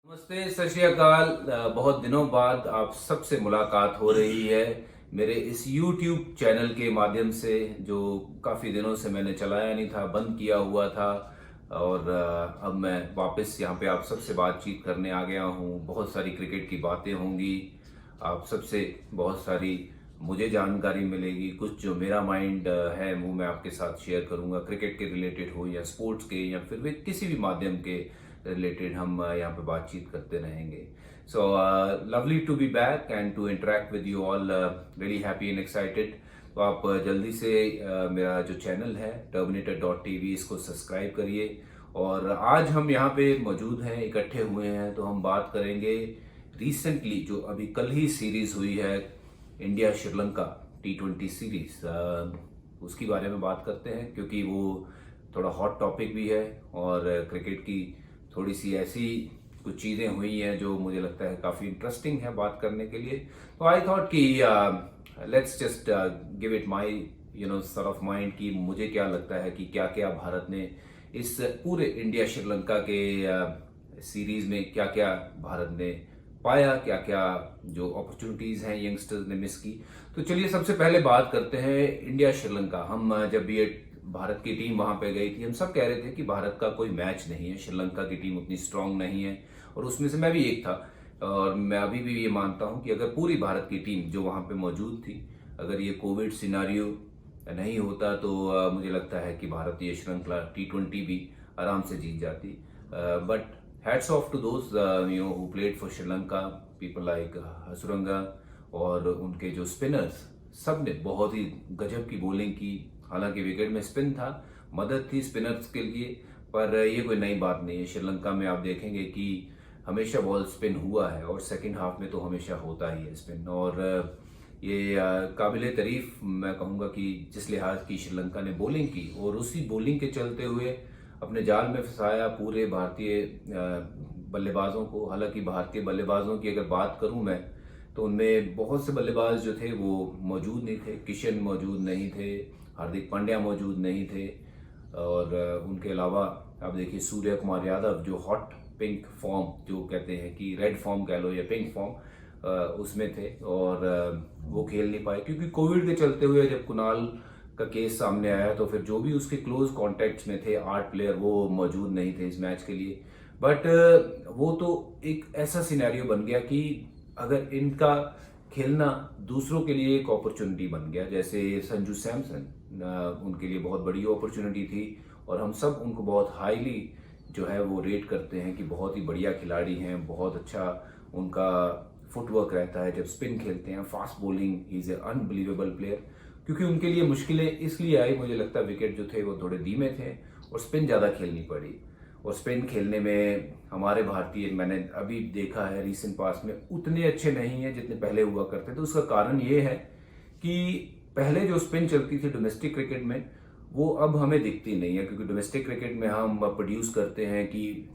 नमस्ते, सत श्री अकाल। बहुत दिनों बाद आप सबसे मुलाकात हो रही है मेरे इस YouTube चैनल के माध्यम से, जो काफ़ी दिनों से मैंने चलाया नहीं था, बंद किया हुआ था। और अब मैं वापस यहाँ पे आप सबसे बातचीत करने आ गया हूँ। बहुत सारी क्रिकेट की बातें होंगी, आप सबसे बहुत सारी मुझे जानकारी मिलेगी। कुछ जो मेरा माइंड है वो मैं आपके साथ शेयर करूँगा, क्रिकेट के रिलेटेड हो या स्पोर्ट्स के या फिर वे किसी भी माध्यम के रिलेटेड हम यहाँ पे बातचीत करते रहेंगे। So lovely to be back and to interact with you all, really happy and excited. तो आप जल्दी से मेरा जो चैनल है terminator.tv, इसको सब्सक्राइब करिए। और आज हम यहाँ पे मौजूद हैं, इकट्ठे हुए हैं, तो हम बात करेंगे रिसेंटली जो अभी कल ही सीरीज हुई है, इंडिया श्रीलंका T20 सीरीज, उसकी बारे में बात करते हैं क्योंकि वो थोड़ा हॉट टॉपिक भी है और क्रिकेट की थोड़ी सी ऐसी कुछ चीज़ें हुई हैं जो मुझे लगता है काफ़ी इंटरेस्टिंग है बात करने के लिए। तो आई थॉट कि let's just give it my sort of mind कि मुझे क्या लगता है कि क्या क्या भारत ने इस पूरे इंडिया श्रीलंका के सीरीज में क्या क्या भारत ने पाया, क्या क्या जो अपॉर्चुनिटीज हैं यंगस्टर्स ने मिस की। तो चलिए सबसे पहले बात करते हैं इंडिया श्रीलंका। हम जब ये भारत की टीम वहां पे गई थी, हम सब कह रहे थे कि भारत का कोई मैच नहीं है, श्रीलंका की टीम उतनी स्ट्रांग नहीं है, और उसमें से मैं भी एक था। और मैं अभी भी ये मानता हूं कि अगर पूरी भारत की टीम जो वहां पे मौजूद थी, अगर ये कोविड सिनारियो नहीं होता तो मुझे लगता है कि भारतीय श्रृंखला T20 भी आराम से जीत जाती। But hats off to those who played for Sri Lanka, people like Hasaranga और उनके जो स्पिनर्स, सब ने बहुत ही गजब की बॉलिंग की। हालांकि विकेट में स्पिन था, मदद थी स्पिनर्स के लिए, पर ये कोई नई बात नहीं है। श्रीलंका में आप देखेंगे कि हमेशा बॉल स्पिन हुआ है और सेकंड हाफ में तो हमेशा होता ही है स्पिन। और ये काबिले तारीफ मैं कहूँगा कि जिस लिहाज की श्रीलंका ने बॉलिंग की और उसी बॉलिंग के चलते हुए अपने जाल में फंसाया पूरे भारतीय बल्लेबाजों को। हालांकि भारतीय बल्लेबाजों की अगर बात करूं मैं, तो उनमें बहुत से बल्लेबाज जो थे वो मौजूद नहीं थे। किशन मौजूद नहीं थे, हार्दिक पांड्या मौजूद नहीं थे, और उनके अलावा आप देखिए सूर्य कुमार यादव जो हॉट पिंक फॉर्म, जो कहते हैं कि रेड फॉर्म कह लो या पिंक फॉर्म, उसमें थे, और वो खेल नहीं पाए क्योंकि कोविड के चलते हुए जब कुणाल का केस सामने आया तो फिर जो भी उसके क्लोज कॉन्टेक्ट्स में थे 8 प्लेयर, वो मौजूद नहीं थे इस मैच के लिए। बट वो तो एक ऐसा सिनेरियो बन गया कि अगर इनका खेलना दूसरों के लिए एक अपॉर्चुनिटी बन गया। जैसे संजू सैमसन, उनके लिए बहुत बड़ी अपॉर्चुनिटी थी और हम सब उनको बहुत हाईली जो है वो रेट करते हैं कि बहुत ही बढ़िया खिलाड़ी हैं, बहुत अच्छा उनका फुटवर्क रहता है जब स्पिन खेलते हैं, fast bowling, he is a unbelievable player. क्योंकि उनके लिए मुश्किलें इसलिए आई, मुझे लगता है विकेट जो थे वो थोड़े धीमे थे और स्पिन ज़्यादा खेलनी पड़ी। और स्पिन खेलने में हमारे भारतीय, मैंने अभी देखा है रिसेंट पास में, उतने अच्छे नहीं है जितने पहले हुआ करते थे। उसका कारण ये है कि पहले जो स्पिन चलती थी डोमेस्टिक क्रिकेट में, वो अब हमें दिखती नहीं है। क्योंकि डोमेस्टिक क्रिकेट में हम प्रोड्यूस करते हैं कि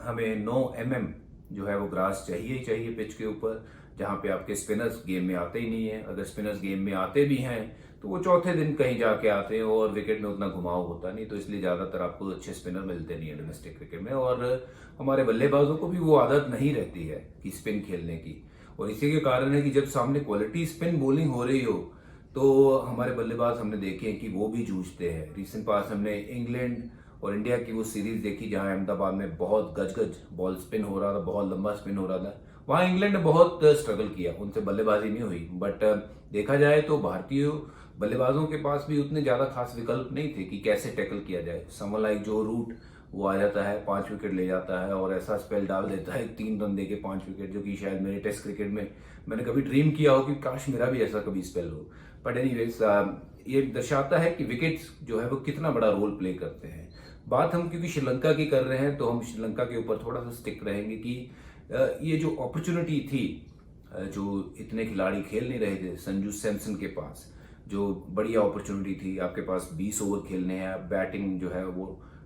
हमें 9 mm जो है वो ग्रास चाहिए ही चाहिए पिच के ऊपर, जहां पे आपके स्पिनर्स गेम में आते ही नहीं है। अगर स्पिनर्स गेम में आते भी हैं तो वो चौथे दिन कहीं जाके आते हैं और विकेट में उतना घुमाव होता नहीं, तो इसलिए ज्यादातर आपको अच्छे स्पिनर मिलते नहीं है डोमेस्टिक क्रिकेट में। और हमारे बल्लेबाजों को भी वो आदत नहीं रहती है कि स्पिन खेलने की, और इसी के कारण है कि जब सामने क्वालिटी स्पिन बॉलिंग हो रही हो तो हमारे बल्लेबाज हमने देखे हैं कि वो भी जूझते हैं। रिसेंट पास हमने इंग्लैंड और इंडिया की वो सीरीज देखी जहां अहमदाबाद में बहुत गज गज बॉल स्पिन हो रहा था, बहुत लंबा स्पिन हो रहा था। वहां इंग्लैंड ने बहुत स्ट्रगल किया, उनसे बल्लेबाजी नहीं हुई। बट देखा जाए तो भारतीय बल्लेबाजों के पास भी उतने ज्यादा खास विकल्प नहीं थे कि कैसे टैकल किया जाए। समवन लाइक जो रूट, वो आ जाता है 5 विकेट ले जाता है और ऐसा स्पेल डाल देता है 3 रन देके 5 विकेट, जो कि शायद मेरे टेस्ट क्रिकेट में मैंने कभी ड्रीम किया हो कि काश मेरा भी ऐसा कभी स्पेल हो। बट एनीवेज, ये दर्शाता है कि विकेट्स जो है वो कितना बड़ा रोल प्ले करते हैं। बात हम क्योंकि श्रीलंका की कर रहे हैं तो हम श्रीलंका के ऊपर थोड़ा सा स्टिक रहेंगे कि ये जो अपॉर्चुनिटी थी, जो इतने खिलाड़ी खेल नहीं रहे थे, संजू सैमसन के पास जो बढ़िया अपॉर्चुनिटी थी, आपके पास 20 ओवर खेलने हैं, बैटिंग जो है वो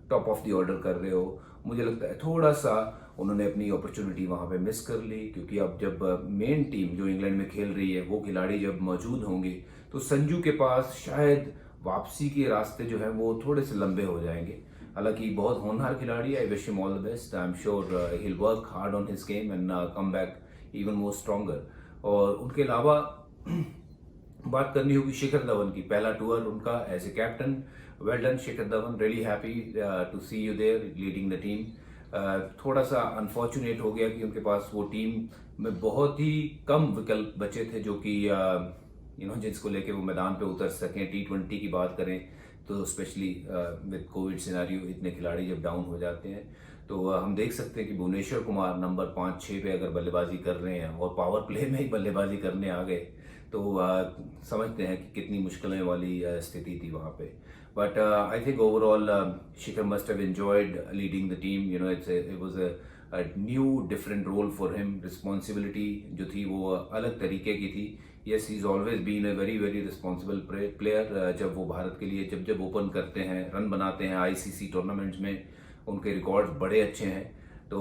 टॉप ऑफ द ऑर्डर कर रहे हो, मुझे लगता है थोड़ा सा उन्होंने अपनी अपॉर्चुनिटी वहां पे मिस कर ली। क्योंकि अब जब मेन टीम जो इंग्लैंड में खेल रही है वो खिलाड़ी जब मौजूद होंगे तो संजू के पास शायद वापसी के रास्ते जो है वो थोड़े से लंबे हो जाएंगे। हालांकि बहुत होनहार खिलाड़ी है। I wish him all the best. I am sure he will work hard on his game and come back even more stronger. और उनके अलावा बात करनी होगी शिखर धवन की। पहला टूर उनका as a captain. Well done Shikhar Dhawan, really happy to see you there leading the team. थोड़ा सा अनफॉर्चुनेट हो गया कि उनके पास वो टीम में बहुत ही कम विकल्प बचे थे जो कि जिसको लेके वो मैदान पे उतर सकें। T20 की बात करें तो स्पेशली विद कोविड सिनारियो इतने खिलाड़ी जब डाउन हो जाते हैं तो हम देख सकते हैं कि भुवनेश्वर कुमार नंबर 5-6 पे अगर बल्लेबाजी कर रहे हैं और पावर प्ले में ही बल्लेबाजी करने आ गए तो समझते हैं कि कितनी मुश्किलें वाली स्थिति थी वहाँ पे। But I think overall Shikhar must have enjoyed leading the team. It was a new different role for him. Responsibility जो थी वो अलग तरीके की थी। Yes, he is always been a very very responsible player. जब वो भारत के लिए जब ओपन करते हैं, रन बनाते हैं आईसीसी टूर्नामेंट्स में, उनके रिकॉर्ड्स बड़े अच्छे हैं। तो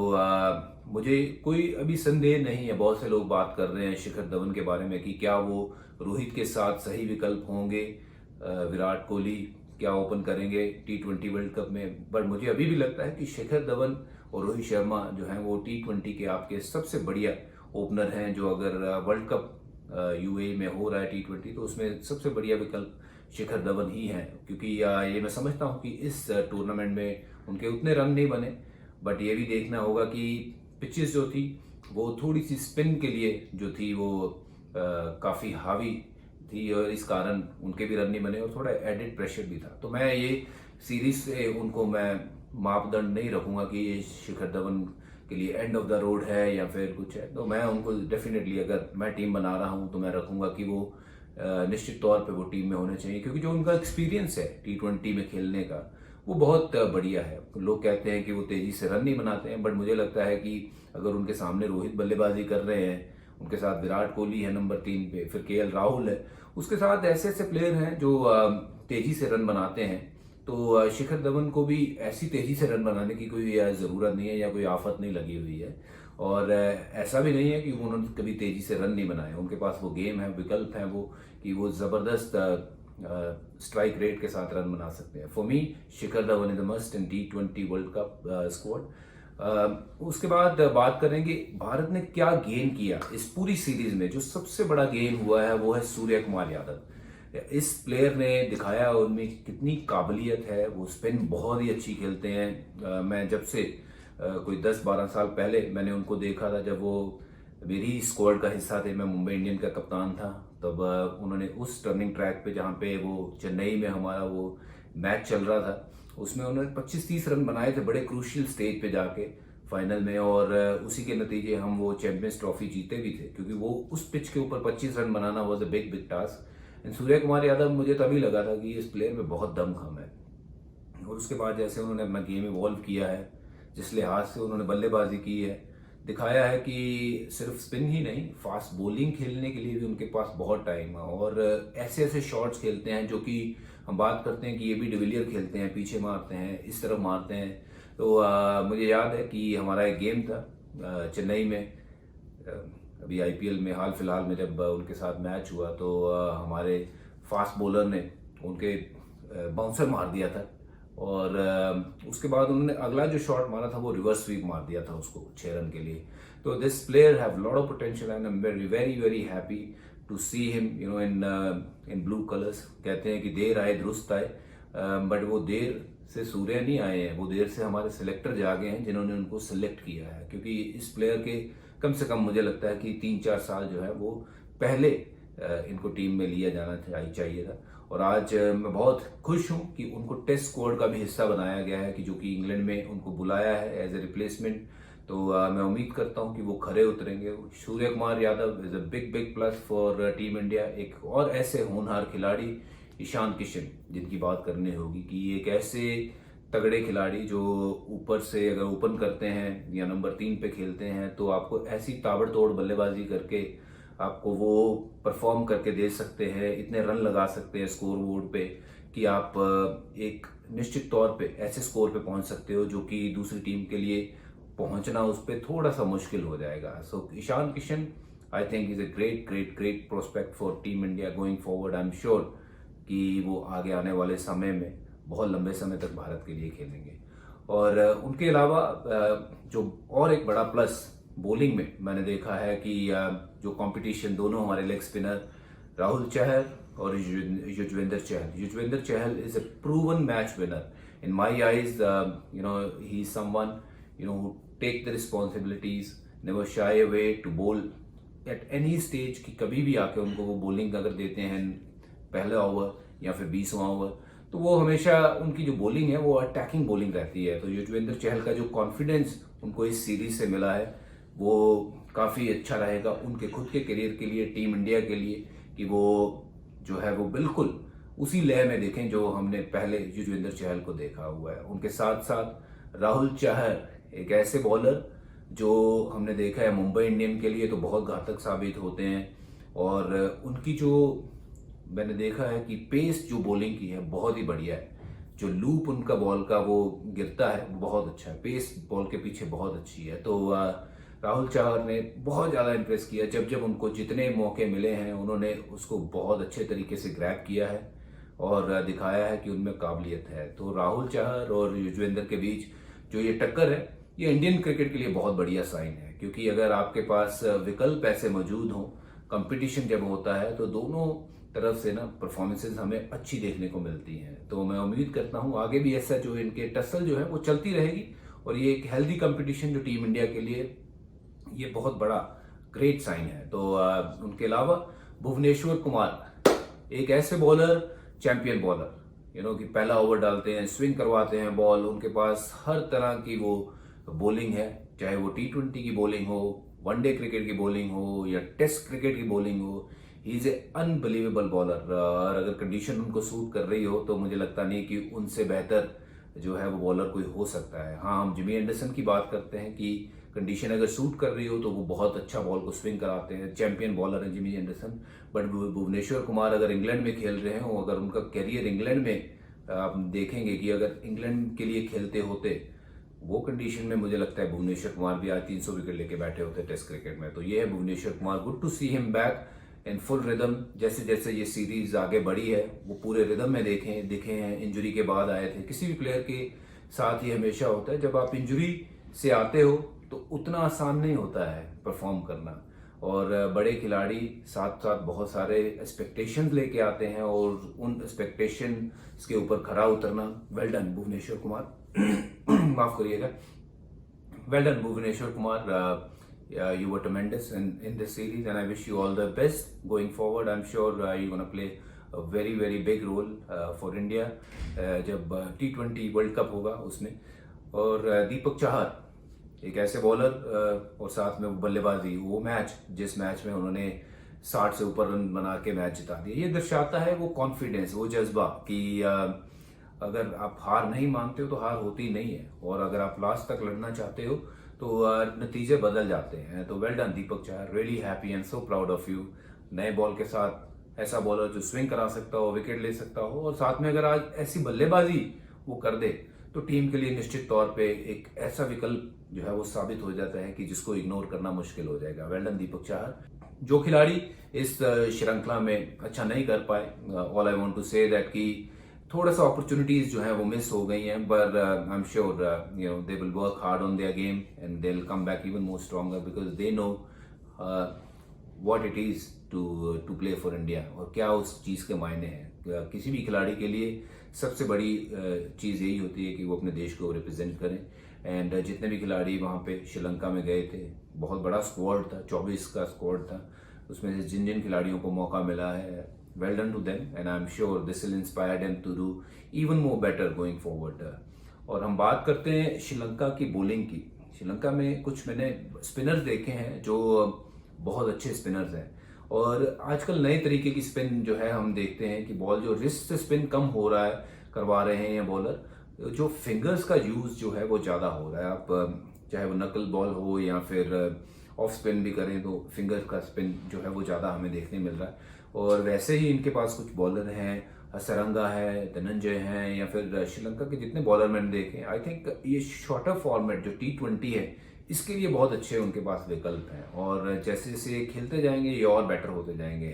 मुझे कोई अभी संदेह नहीं है। बहुत से लोग बात कर रहे हैं शिखर धवन के बारे में कि क्या वो रोहित के साथ सही विकल्प होंगे, विराट कोहली क्या ओपन करेंगे T20 वर्ल्ड कप में। बट मुझे अभी भी लगता है कि शिखर धवन और रोहित शर्मा जो हैं वो T20 के आपके सबसे बढ़िया ओपनर हैं। जो अगर वर्ल्ड कप यूएई में हो रहा है T20 तो उसमें सबसे बढ़िया विकल्प शिखर धवन ही हैं। क्योंकि ये मैं समझता हूँ कि इस टूर्नामेंट में उनके उतने रन नहीं बने। बट ये भी देखना होगा कि पिचेस जो थी वो थोड़ी सी स्पिन के लिए जो थी वो काफ़ी हावी थी और इस कारण उनके भी रन नहीं बने और थोड़ा एडेड प्रेशर भी था। तो मैं ये सीरीज से उनको मैं मापदंड नहीं रखूंगा कि ये शिखर धवन के लिए एंड ऑफ द रोड है या फिर कुछ है। तो मैं उनको डेफिनेटली, अगर मैं टीम बना रहा हूं तो मैं रखूंगा कि वो निश्चित तौर पे वो टीम में होने चाहिए। क्योंकि जो उनका एक्सपीरियंस है T20 में खेलने का वो बहुत बढ़िया है। लोग कहते हैं कि वो तेजी से रन नहीं बनाते हैं, बट मुझे लगता है कि अगर उनके सामने रोहित बल्लेबाजी कर रहे हैं, उनके साथ विराट कोहली है नंबर 3 पे, फिर KL राहुल है, उसके साथ ऐसे ऐसे प्लेयर हैं जो तेजी से रन बनाते हैं। तो शिखर धवन को भी ऐसी तेजी से रन बनाने की कोई ज़रूरत नहीं है या कोई आफत नहीं लगी हुई है। और ऐसा भी नहीं है कि उन्होंने कभी तेजी से रन नहीं बनाए। उनके पास वो गेम है, विकल्प है वो कि वो ज़बरदस्त स्ट्राइक रेट के साथ रन बना सकते हैं। For me Shikhar Dhawan is the must in T20 world cup squad. उसके बाद बात करेंगे भारत ने क्या गेन किया इस पूरी सीरीज में। जो सबसे बड़ा गेन हुआ है वो है सूर्य कुमार यादव। इस प्लेयर ने दिखाया उनमें कितनी काबिलियत है। वो स्पिन बहुत ही अच्छी खेलते हैं। मैं जब से कोई 10-12 साल पहले मैंने उनको देखा था, जब वो मेरी स्क्वाड का हिस्सा थे, मैं मुंबई इंडियन का कप्तान था, तब उन्होंने उस टर्निंग ट्रैक पे जहाँ पे वो चेन्नई में हमारा वो मैच चल रहा था, उसमें उन्होंने 25-30 रन बनाए थे बड़े क्रूशियल स्टेज पे जाके फाइनल में। और उसी के नतीजे हम वो चैंपियंस ट्रॉफी जीते भी थे, क्योंकि वो उस पिच के ऊपर 25 रन बनाना was a big big task. Surya Kumar Yadav, मुझे तभी लगा था कि इस प्लेयर में बहुत दमखम है। और उसके बाद जैसे उन्होंने अपना गेम इवॉल्व किया है, जिस लिहाज से उन्होंने बल्लेबाजी की है, दिखाया है कि सिर्फ स्पिन ही नहीं, फास्ट बॉलिंग खेलने के लिए भी उनके पास बहुत टाइम है। और ऐसे ऐसे शॉट्स खेलते हैं जो कि हम बात करते हैं कि ये भी डिविलियर खेलते हैं, पीछे मारते हैं, इस तरफ मारते हैं। तो मुझे याद है कि हमारा एक गेम था चेन्नई में, अभी IPL में हाल फिलहाल में जब उनके साथ मैच हुआ, तो हमारे फास्ट बॉलर ने उनके बाउंसर मार दिया था। और उसके बाद उन्होंने अगला जो शॉट मारा था वो रिवर्स स्वीप मार दिया था उसको 6 रन के लिए। तो this player have lot of potential and I am very very very happy to see him in blue colours. कहते हैं कि देर आए दुरुस्त आए, बट वो देर से सूर्य नहीं आए हैं, वो देर से हमारे सिलेक्टर जागे हैं जिन्होंने उनको सिलेक्ट किया है। क्योंकि इस प्लेयर के कम से कम मुझे लगता है कि 3-4 साल जो है वो पहले इनको टीम में लिया जाना चाहिए था। और आज मैं बहुत खुश हूं कि उनको टेस्ट स्क्वाड का भी हिस्सा बनाया गया है, कि जो कि इंग्लैंड में उनको बुलाया है एज ए रिप्लेसमेंट। तो मैं उम्मीद करता हूं कि वो खरे उतरेंगे। Surya Kumar Yadav is a big big plus for team India. एक और ऐसे होनहार खिलाड़ी ईशान किशन, जिनकी बात करनी होगी, कि एक ऐसे तगड़े खिलाड़ी जो ऊपर से अगर ओपन करते हैं या नंबर 3 पे खेलते हैं तो आपको ऐसी ताबड़तोड़ बल्लेबाजी करके आपको वो परफॉर्म करके दे सकते हैं, इतने रन लगा सकते हैं स्कोर बोर्ड पे कि आप एक निश्चित तौर पे ऐसे स्कोर पे पहुंच सकते हो जो कि दूसरी टीम के लिए पहुंचना उस पर थोड़ा सा मुश्किल हो जाएगा। So Ishan Kishan I think is a great great great prospect for team India going forward. I am sure कि वो आगे आने वाले समय में बहुत लंबे समय तक भारत के लिए खेलेंगे। और उनके अलावा जो और एक बड़ा प्लस बॉलिंग में मैंने देखा है कि जो कंपटीशन दोनों हमारे लेग स्पिनर राहुल चहर और Yuzvendra Chahal, Yuzvendra Chahal is a proven match winner in my eyes. He's someone who take the responsibilities, never shy away to bowl at any stage. कि कभी भी आके उनको वो बॉलिंग अगर देते हैं पहला ओवर या फिर 20वां ओवर, तो वो हमेशा उनकी जो बॉलिंग है वो अटैकिंग बॉलिंग रहती है। तो युजवेंद्र चहल का जो कॉन्फिडेंस उनको इस सीरीज से मिला है वो काफ़ी अच्छा रहेगा उनके खुद के करियर के लिए, टीम इंडिया के लिए, कि वो जो है वो बिल्कुल उसी लय में देखें जो हमने पहले युजवेंद्र चहल को देखा हुआ है। उनके साथ साथ राहुल चहर एक ऐसे बॉलर जो हमने देखा है मुंबई इंडियन के लिए तो बहुत घातक साबित होते हैं, और उनकी जो मैंने देखा है कि पेस जो बॉलिंग की है बहुत ही बढ़िया है। जो लूप उनका बॉल का वो गिरता है वो बहुत अच्छा है, पेस बॉल के पीछे बहुत अच्छी है। तो राहुल चहर ने बहुत ज़्यादा इंप्रेस किया। जब जब उनको जितने मौके मिले हैं उन्होंने उसको बहुत अच्छे तरीके से ग्रैब किया है और दिखाया है कि उनमें काबिलियत है। तो राहुल चहर और युजवेंद्र के बीच जो ये टक्कर है ये इंडियन क्रिकेट के लिए बहुत बढ़िया साइन है, क्योंकि अगर आपके पास विकल्प ऐसे मौजूद हों, कंपटीशन जब होता है तो दोनों तरफ से ना परफॉर्मेंसेज हमें अच्छी देखने को मिलती हैं। तो मैं उम्मीद करता हूँ आगे भी ऐसा जो इनके टसल जो है वो चलती रहेगी, और ये एक हेल्दी कंपटीशन जो टीम इंडिया के लिए ये बहुत बड़ा ग्रेट साइन है। तो उनके अलावा भुवनेश्वर कुमार एक ऐसे बॉलर, चैंपियन बॉलर, कि पहला ओवर डालते हैं, स्विंग करवाते हैं बॉल, उनके पास हर तरह की वो बॉलिंग है, चाहे वो T20 की बॉलिंग हो, वनडे क्रिकेट की बॉलिंग हो या टेस्ट क्रिकेट की बॉलिंग हो। He is a unbelievable bowler, और अगर कंडीशन उनको सूट कर रही हो तो मुझे लगता नहीं कि उनसे बेहतर जो है वो बॉलर कोई हो सकता है। हाँ, हम जिमी एंडरसन की बात करते हैं कि कंडीशन अगर सूट कर रही हो तो वो बहुत अच्छा बॉल को स्विंग कराते हैं, चैंपियन बॉलर है Jimmy Anderson. But Bhuvneshwar Kumar अगर इंग्लैंड में खेल रहे हो, अगर उनका करियर इंग्लैंड में आप देखेंगे कि अगर इंग्लैंड के लिए खेलते होते वो कंडीशन में, मुझे लगता है भुवनेश्वर कुमार भी आज 300 विकेट लेके बैठे होते टेस्ट क्रिकेट में। तो ये है Bhuvneshwar Kumar, good to see him back in full rhythm. जैसे जैसे ये सीरीज आगे बढ़ी है वो पूरे रिदम में दिखे हैं। इंजरी के बाद आए थे, किसी भी प्लेयर के साथ ही हमेशा होता है, जब आप इंजरी से आते हो तो उतना आसान नहीं होता है परफॉर्म करना, और बड़े खिलाड़ी साथ साथ बहुत सारे एक्सपेक्टेशंस लेके आते हैं और उन एक्सपेक्टेशन के ऊपर खरा उतरना। वेल डन भुवनेश्वर कुमार माफ करिएगा, well done Bhuvneshwar Kumar, you were tremendous in this series and I wish you all the best going forward. I'm sure you're going to play a very very big role for India जब T20 world cup होगा उसमें। और दीपक चाहर एक ऐसे bowler और साथ में बल्लेबाजी, वो मैच जिस मैच में उन्होंने 60 से ऊपर रन बना के मैच जिता दिया, ये दर्शाता है वो कॉन्फिडेंस, वो जज्बा कि अगर आप हार नहीं मानते हो तो हार होती नहीं है, और अगर आप लास्ट तक लड़ना चाहते हो तो नतीजे बदल जाते हैं। तो well done Deepak Chahar, really happy and so proud of you. नए बॉल के साथ ऐसा बॉलर जो स्विंग करा सकता हो, विकेट ले सकता हो, और साथ में अगर आज ऐसी बल्लेबाजी वो कर दे तो टीम के लिए निश्चित तौर पे एक ऐसा विकल्प जो है वो साबित हो जाता है कि जिसको इग्नोर करना मुश्किल हो जाएगा। Well done Deepak Chahar. जो खिलाड़ी इस श्रृंखला में अच्छा नहीं कर पाए, all I want to say that कि थोड़ा सा अपॉर्चुनिटीज जो है वो मिस हो गई हैं, but I am sure they will work hard on their game and they will come back even more stronger because they know what it is to play for India, और क्या उस चीज के मायने हैं। किसी भी खिलाड़ी के लिए सबसे बड़ी चीज यही होती है कि वो अपने देश को रिप्रेजेंट करें। एंड जितने भी खिलाड़ी वहाँ पे श्रीलंका में गए थे, बहुत बड़ा स्क्वाड था, 24 का स्क्वाड था, उसमें से जिन जिन खिलाड़ियों को मौका मिला है, well done to them and I'm sure this will inspire them to do even more better going forward. और हम बात करते हैं श्रीलंका की बॉलिंग की। श्रीलंका में कुछ मैंने स्पिनर्स देखे हैं जो बहुत अच्छे स्पिनर्स हैं, और आजकल नए तरीके की स्पिन जो है हम देखते हैं कि बॉल जो रिस्ट से स्पिन कम हो रहा है, करवा रहे हैं या बॉलर, जो फिंगर्स का यूज जो है वो ज्यादा हो रहा है। आप चाहे वो नकल बॉल हो या फिर ऑफ स्पिन भी करें तो फिंगर का स्पिन जो है वो ज्यादा हमें देखने मिल रहा है। और वैसे ही इनके पास कुछ बॉलर हैं, हसरंगा है, धनंजय हैं, या फिर श्रीलंका के जितने बॉलर मैंने देखे, आई थिंक ये शॉर्टर फॉर्मेट जो T20 है इसके लिए बहुत अच्छे उनके पास विकल्प हैं, और जैसे जैसे खेलते जाएंगे ये और बेटर होते जाएंगे।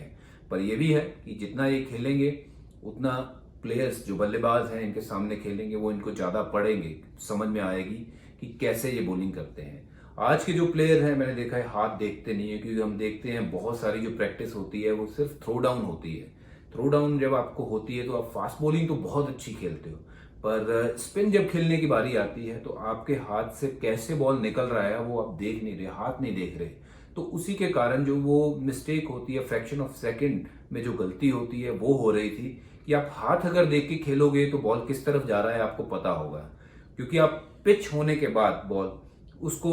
पर ये भी है कि जितना ये खेलेंगे उतना प्लेयर्स जो बल्लेबाज हैं इनके सामने खेलेंगे वो इनको ज़्यादा पढ़ेंगे, समझ में आएगी कि कैसे ये बॉलिंग करते हैं। आज के जो प्लेयर हैं मैंने देखा है हाथ देखते नहीं है, क्योंकि हम देखते हैं बहुत सारी जो प्रैक्टिस होती है वो सिर्फ थ्रो डाउन होती है। थ्रो डाउन जब आपको होती है तो आप फास्ट बॉलिंग तो बहुत अच्छी खेलते हो, पर स्पिन जब खेलने की बारी आती है तो आपके हाथ से कैसे बॉल निकल रहा है वो आप देख नहीं रहे, हाथ नहीं देख रहे। तो उसी के कारण जो वो मिस्टेक होती है, फ्रैक्शन ऑफ सेकंड में जो गलती होती है वो हो रही थी कि आप हाथ अगर देख के खेलोगे तो बॉल किस तरफ जा रहा है आपको पता होगा, क्योंकि आप पिच होने के बाद बॉल उसको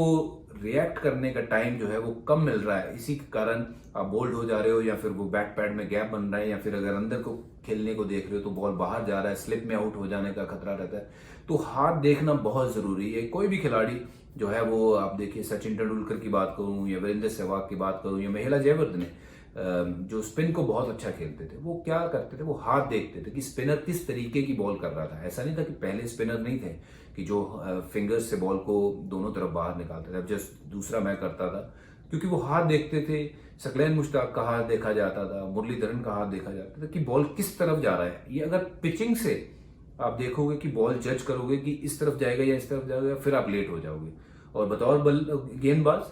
रिएक्ट करने का टाइम जो है वो कम मिल रहा है, इसी के कारण आप बोल्ड हो जा रहे हो, या फिर वो बैक पैड में गैप बन रहा है, या फिर अगर अंदर को खेलने को देख रहे हो तो बॉल बाहर जा रहा है, स्लिप में आउट हो जाने का खतरा रहता है। तो हाथ देखना बहुत जरूरी है। कोई भी खिलाड़ी जो है वो आप देखिए, सचिन तेंदुलकर की बात करूं या वीरेंद्र सहवाग की बात करूं या महिला जयवर्धने जो स्पिन को बहुत अच्छा खेलते थे, वो क्या करते थे, वो हाथ देखते थे कि स्पिनर किस तरीके की बॉल कर रहा था। ऐसा नहीं था कि पहले स्पिनर नहीं थे कि जो फिंगर्स से बॉल को दोनों तरफ बाहर निकालते थे। अब जस्ट दूसरा मैं करता था क्योंकि वो हाथ देखते थे। सकलैन मुश्ताक का हाथ देखा जाता था, मुरलीधरन का हाथ देखा जाता था कि बॉल किस तरफ जा रहा है। ये अगर पिचिंग से आप देखोगे कि बॉल जज करोगे कि इस तरफ जाएगा या इस तरफ जाएगा, फिर आप लेट हो जाओगे। और बतौर गेंदबाज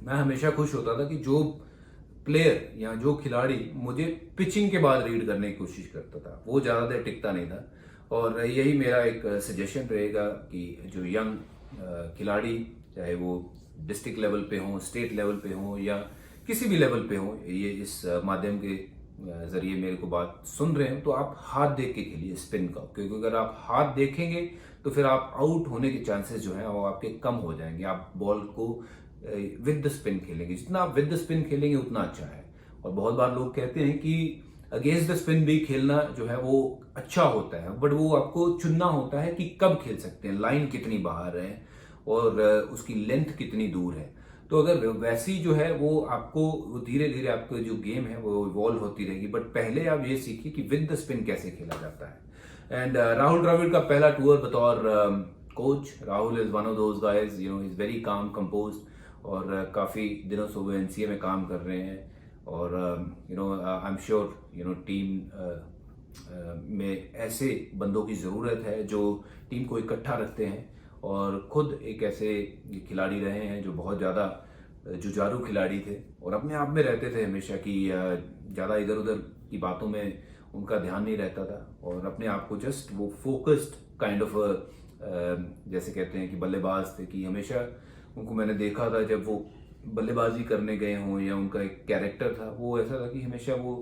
मैं हमेशा खुश होता था कि जो प्लेयर या जो खिलाड़ी मुझे पिचिंग के बाद रीड करने की कोशिश करता था वो ज्यादा देर टिकता नहीं था। और यही मेरा एक सजेशन रहेगा कि जो यंग खिलाड़ी, चाहे वो डिस्ट्रिक्ट लेवल पे हो, स्टेट लेवल पे हो या किसी भी लेवल पे हो, ये इस माध्यम के जरिए मेरे को बात सुन रहे हो, तो आप हाथ देख के खेलिए स्पिन का, क्योंकि अगर आप हाथ देखेंगे तो फिर आप आउट होने के चांसेस जो है वो आपके कम हो जाएंगे। आप बॉल को विद द स्पिन खेलेंगे, जितना आप विद द स्पिन खेलेंगे उतना अच्छा है। और बहुत बार लोग कहते हैं कि अगेंस्ट द स्पिन भी खेलना जो है वो अच्छा होता है, बट वो आपको चुनना होता है कि कब खेल सकते हैं, लाइन कितनी बाहर है और उसकी लेंथ कितनी दूर है। तो अगर वैसी जो है वो आपको धीरे धीरे आपको जो गेम है वो इवॉल्व होती रहेगी, बट पहले आप ये सीखिए कि विद द स्पिन कैसे खेला जाता है। एंड राहुल द्रविड़ का पहला टूर बतौर coach, Rahul is one of those guys, you know, is very calm composed, और काफ़ी दिनों से वो एनसीए में काम कर रहे हैं। और you know I am sure you no team में ऐसे बंदों की ज़रूरत है जो टीम को इकट्ठा रखते हैं, और खुद एक ऐसे खिलाड़ी रहे हैं जो बहुत ज़्यादा जुझारू खिलाड़ी थे और अपने आप में रहते थे हमेशा, कि ज़्यादा इधर उधर की बातों में उनका ध्यान नहीं रहता था, और अपने आप को जस्ट वो फोकस्ड काइंड ऑफ जैसे कहते हैं कि बल्लेबाज थे, कि हमेशा उनको मैंने देखा था जब वो बल्लेबाजी करने गए हों या उनका एक कैरेक्टर था वो ऐसा था कि हमेशा वो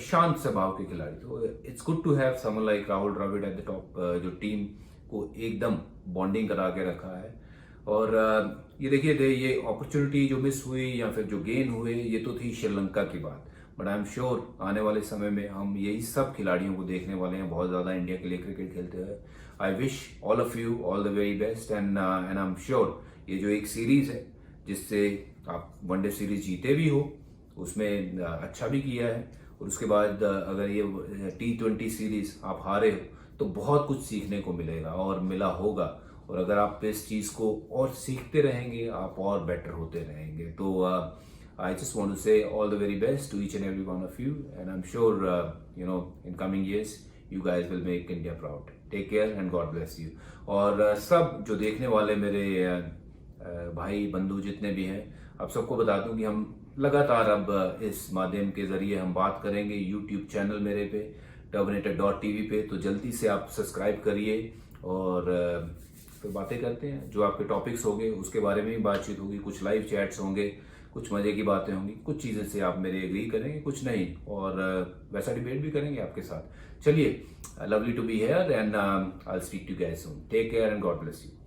शांत स्वभाव के खिलाड़ी। तो it's good to have someone like Rahul Dravid at the top, जो टीम को एकदम बॉन्डिंग करा के रखा है। और ये देखिए ये अपॉर्चुनिटी जो मिस हुई या फिर जो गेन हुए, ये तो थी श्रीलंका की बात, बट आई एम श्योर आने वाले समय में हम यही सब खिलाड़ियों को देखने वाले हैं बहुत ज़्यादा इंडिया के लिए क्रिकेट खेलते हुए। I wish all of you all the very best, and I am sure ये जो एक सीरीज है जिससे आप वनडे सीरीज जीते भी हो, उसमें अच्छा भी किया है, और उसके बाद अगर ये T20 सीरीज आप हारे हो तो बहुत कुछ सीखने को मिलेगा और मिला होगा, और अगर आप इस चीज़ को और सीखते रहेंगे आप और बेटर होते रहेंगे। तो I just want to say all the very best to each and every one of you, and I am sure you know in coming years you guys will make India proud. Take care and God bless you. और सब जो देखने वाले मेरे भाई बंधु जितने भी हैं, आप सबको बता दूं कि हम लगातार अब इस माध्यम के जरिए हम बात करेंगे यूट्यूब चैनल मेरे पे Turbinator.tv पे, तो जल्दी से आप सब्सक्राइब करिए और फिर बातें करते हैं। जो आपके टॉपिक्स होंगे उसके बारे में भी बातचीत होगी, कुछ लाइव चैट्स होंगे, कुछ मजे की बातें होंगी, कुछ चीज़ें से आप मेरे एग्री करेंगे, कुछ नहीं, और वैसा डिबेट भी करेंगे आपके साथ। चलिए, lovely to be here and I will speak to you guys soon. Take care and God bless you.